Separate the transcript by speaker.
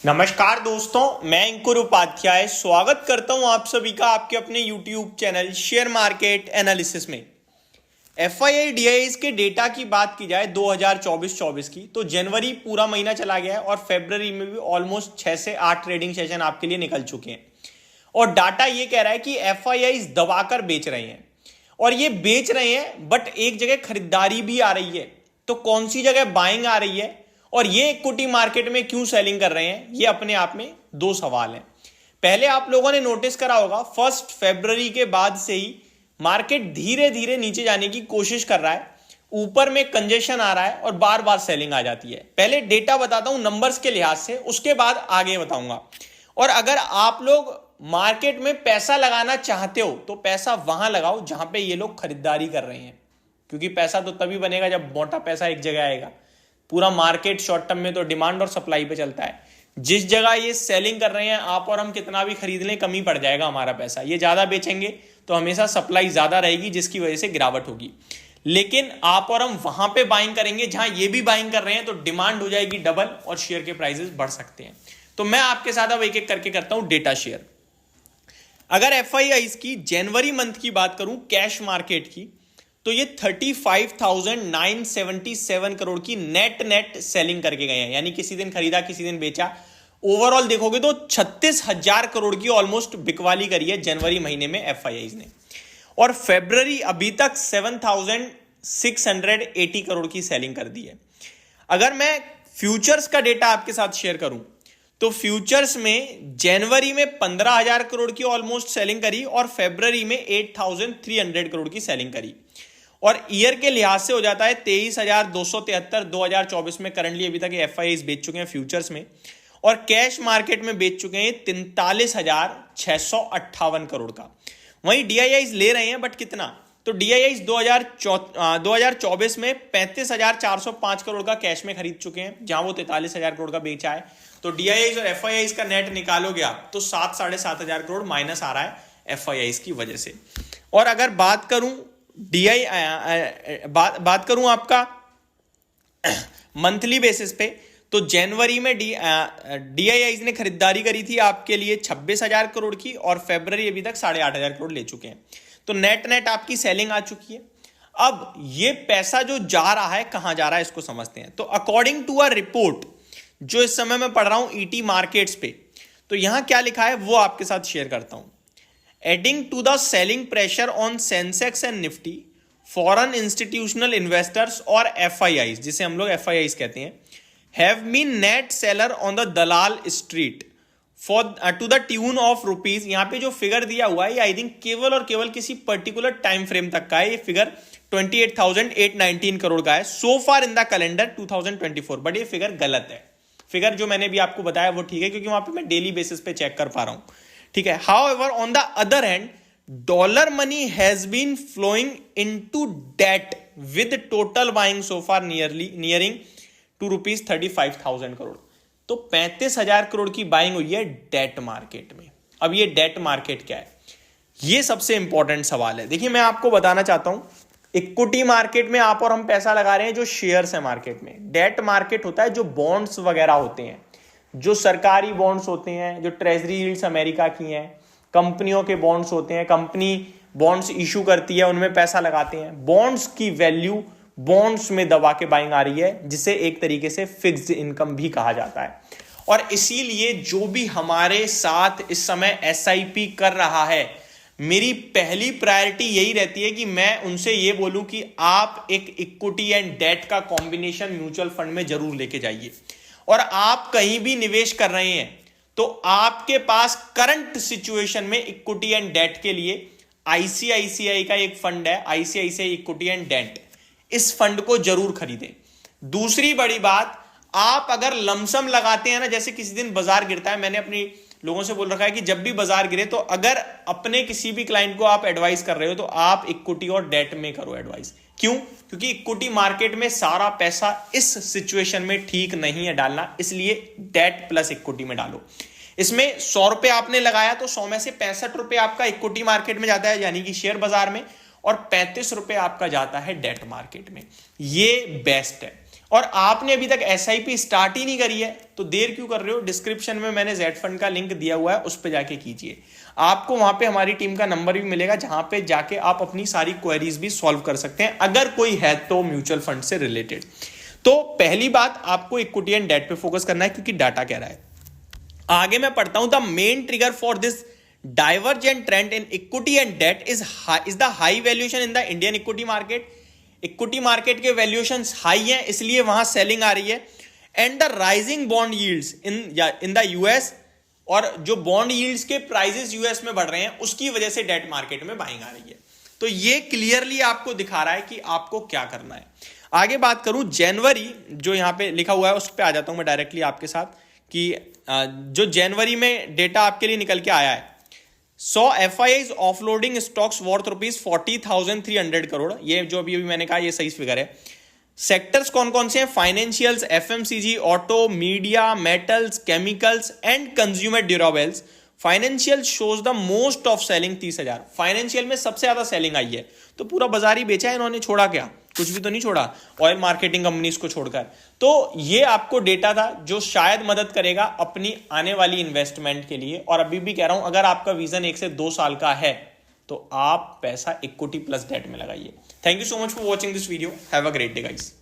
Speaker 1: नमस्कार दोस्तों, मैं अंकुर उपाध्याय स्वागत करता हूं आप सभी का आपके अपने YouTube channel share market analysis में। FII DIIs के डेटा की बात की जाए 2024 की तो जनवरी पूरा महीना चला गया है और फरवरी में भी ऑलमोस्ट 6 से 8 ट्रेडिंग सेशन आपके लिए निकल चुके हैं और डाटा ये कह रहा है कि FIIs दबाकर बेच रहे हैं और ये बेच रहे हैं बट एक जगह खरीदारी भी आ रही है। तो कौन सी जगह बाइंग आ रही है और ये इक्विटी मार्केट में क्यों सेलिंग कर रहे हैं, ये अपने आप में दो सवाल हैं। पहले आप लोगों ने नोटिस करा होगा 1 फरवरी के बाद से ही मार्केट धीरे धीरे नीचे जाने की कोशिश कर रहा है, ऊपर में कंजेशन आ रहा है और बार बार सेलिंग आ जाती है। पहले डेटा बताता हूं नंबर्स के लिहाज से, उसके बाद आगे बताऊंगा। और अगर आप लोग मार्केट में पैसा लगाना चाहते हो तो पैसा वहां लगाओ जहां पे ये लोग खरीदारी कर रहे हैं, क्योंकि पैसा तो तभी बनेगा जब मोटा पैसा एक जगह आएगा। पूरा मार्केट शॉर्ट टर्म में तो डिमांड और सप्लाई पे चलता है। जिस जगह ये सेलिंग कर रहे हैं, आप और हम कितना भी खरीद लें कमी पड़ जाएगा हमारा पैसा। ये ज्यादा बेचेंगे तो हमेशा सप्लाई ज्यादा रहेगी, जिसकी वजह से गिरावट होगी। लेकिन आप और हम वहां पे बाइंग करेंगे जहां ये भी बाइंग कर रहे हैं, तो डिमांड हो जाएगी डबल और शेयर के प्राइसेस बढ़ सकते हैं। तो मैं आपके साथ अब एक एक करके करता हूं डेटा शेयर। अगर FIIs की जनवरी मंथ की बात करूं कैश मार्केट की, तो ये 35,977 करोड़ की नेट सेलिंग करके गए हैं, यानी किसी दिन खरीदा किसी दिन बेचा। ओवरऑल देखोगे तो 36,000 करोड़ की ऑलमोस्ट बिकवाली करी है जनवरी महीने में FIIs ने। और फेब्रवरी अभी तक 7,680 करोड़ की सेलिंग कर दी है। अगर मैं फ्यूचर्स का डेटा आपके साथ शेयर करूं तो फ्यूचर्स में जनवरी में 15,000 करोड़ की ऑलमोस्ट सेलिंग करी और फेब्रवरी में 8,300 करोड़ की सेलिंग करी। और ईयर के लिहाज से हो जाता है 23,273 2024 में करंटली अभी तक FIIs बेच चुके हैं फ्यूचर्स में। और कैश मार्केट में बेच चुके हैं 43,658 करोड़ का। वहीं DIIs ले रहे हैं बट कितना, तो DIIs 2024 में 35,405 करोड़ का कैश में खरीद चुके हैं, जहां वो 43,000 करोड़ का बेचा है। तो DIIs और FIIs का नेट निकालोगे आप तो 7,500 करोड़ माइनस आ रहा है FIIs की वजह से। और अगर बात करूं बात करूं आपका मंथली बेसिस पे, तो जनवरी में DIIs ने खरीदारी करी थी आपके लिए 26,000 करोड़ की और फरवरी अभी तक 8,500 करोड़ ले चुके हैं। तो नेट आपकी सेलिंग आ चुकी है। अब ये पैसा जो जा रहा है कहां जा रहा है इसको समझते हैं। तो अकॉर्डिंग टू अ रिपोर्ट जो इस समय मैं पढ़ रहा हूं ET मार्केट्स पे, तो यहां क्या लिखा है वो आपके साथ शेयर करता हूं। Adding to the selling pressure on Sensex and Nifty, foreign institutional investors और FIIs, जिसे हम लोग FIIs कहते हैं, have been net seller on the Dalal Street for to the tune of rupees। यहाँ पे जो फिगर दिया हुआ है ये आई थिंक केवल और केवल किसी पर्टिकुलर टाइम फ्रेम तक का है। ये फिगर 28,819 करोड़ का है सो फार इन द कैलेंडर 2024, बट ये फिगर गलत है। फिगर जो मैंने भी आपको बताया वो ठीक है, क्योंकि वहां पे मैं डेली बेसिस पे चेक कर पा रहा हूं, ठीक है। However, on the other hand, dollar money has been flowing into debt with total buying so far nearing to rupees 35,000 crore. तो 35,000 करोड़ की बाइंग हुई है डेट मार्केट में। अब ये डेट मार्केट क्या है, ये सबसे इंपॉर्टेंट सवाल है। देखिए मैं आपको बताना चाहता हूं, इक्विटी मार्केट में आप और हम पैसा लगा रहे हैं जो शेयर्स है मार्केट में। डेट मार्केट होता है जो बॉन्ड्स वगैरह होते हैं, जो सरकारी बॉन्ड्स होते हैं, जो ट्रेजरी यील्ड्स अमेरिका की हैं, कंपनियों के बॉन्ड्स होते हैं, कंपनी बॉन्ड्स इशू करती है, उनमें पैसा लगाते हैं। बॉन्ड्स की वैल्यू बॉन्ड्स में दबा के बाइंग आ रही है, जिसे एक तरीके से फिक्स्ड इनकम भी कहा जाता है। और इसीलिए जो भी हमारे साथ इस समय SIP कर रहा है, मेरी पहली प्रायोरिटी यही रहती है कि मैं उनसे ये बोलूं कि आप एक इक्विटी एंड डेट का कॉम्बिनेशन म्यूचुअल फंड में जरूर लेके जाइए। और आप कहीं भी निवेश कर रहे हैं तो आपके पास करंट सिचुएशन में इक्विटी एंड डेट के लिए ICICI का एक फंड है, ICICI इक्विटी एंड डेट, इस फंड को जरूर खरीदें। दूसरी बड़ी बात, आप अगर लमसम लगाते हैं ना, जैसे किसी दिन बाजार गिरता है, मैंने अपनी लोगों से बोल रखा है कि जब भी बाजार गिरे तो अगर अपने किसी भी क्लाइंट को आप एडवाइस कर रहे हो तो आप इक्विटी और डेट में करो एडवाइस। क्यों? क्योंकि इक्विटी मार्केट में सारा पैसा इस सिचुएशन में ठीक नहीं है डालना, इसलिए डेट प्लस इक्विटी में डालो। इसमें 100 रुपए आपने लगाया तो 100 में से 65 रुपए आपका इक्विटी मार्केट में जाता है, यानी कि शेयर बाजार में, और 35 रुपए आपका जाता है डेट मार्केट में। ये बेस्ट है। और आपने अभी तक एसआईपी स्टार्ट ही नहीं करी है तो देर क्यों कर रहे हो? डिस्क्रिप्शन में मैंने जेड फंड का लिंक दिया हुआ है, उस पर जाके कीजिए। आपको वहां पे हमारी टीम का नंबर भी मिलेगा जहां पे जाके आप अपनी सारी क्वेरीज भी सॉल्व कर सकते हैं अगर कोई है तो म्यूचुअल फंड से रिलेटेड। तो पहली बात, आपको इक्विटी एंड डेट पे फोकस करना है क्योंकि डाटा कह रहा है। आगे मैं पढ़ता हूं, the main trigger for this divergent trend in equity and debt is the high valuation in the Indian equity market. Equity market के वैल्यूएशन हाई हैं इसलिए वहां सेलिंग आ रही है। And the rising bond yields in the US, और जो bond yields के प्राइसेस यूएस में बढ़ रहे हैं उसकी वजह से डेट मार्केट में बाइंग आ रही है। तो ये क्लियरली आपको दिखा रहा है कि आपको क्या करना है। आगे बात करूं जनवरी, जो यहां पे लिखा हुआ है उस पर आ जाता हूं मैं डायरेक्टली आपके साथ, कि जो जनवरी में डेटा आपके लिए निकल के आया है, 100 FIIs offloading stocks worth ₹40,300 crore. ये जो अभी मैंने कहा ये सही फिगर है। सेक्टर्स कौन कौन से हैं? Financials, FMCG, auto, media, metals, chemicals and consumer durables. Financial shows the most of selling 30,000। Financial में सबसे ज्यादा सेलिंग आई है, तो पूरा बाजार ही बेचा है इन्होंने, छोड़ा क्या? कुछ भी तो नहीं छोड़ा, ऑयल मार्केटिंग कंपनीज को छोड़कर। तो ये आपको डेटा था जो शायद मदद करेगा अपनी आने वाली इन्वेस्टमेंट के लिए। और अभी भी कह रहा हूं, अगर आपका विजन 1 से 2 साल का है तो आप पैसा इक्विटी प्लस डेट में लगाइए। Thank you so much for watching this video. Have a great day guys.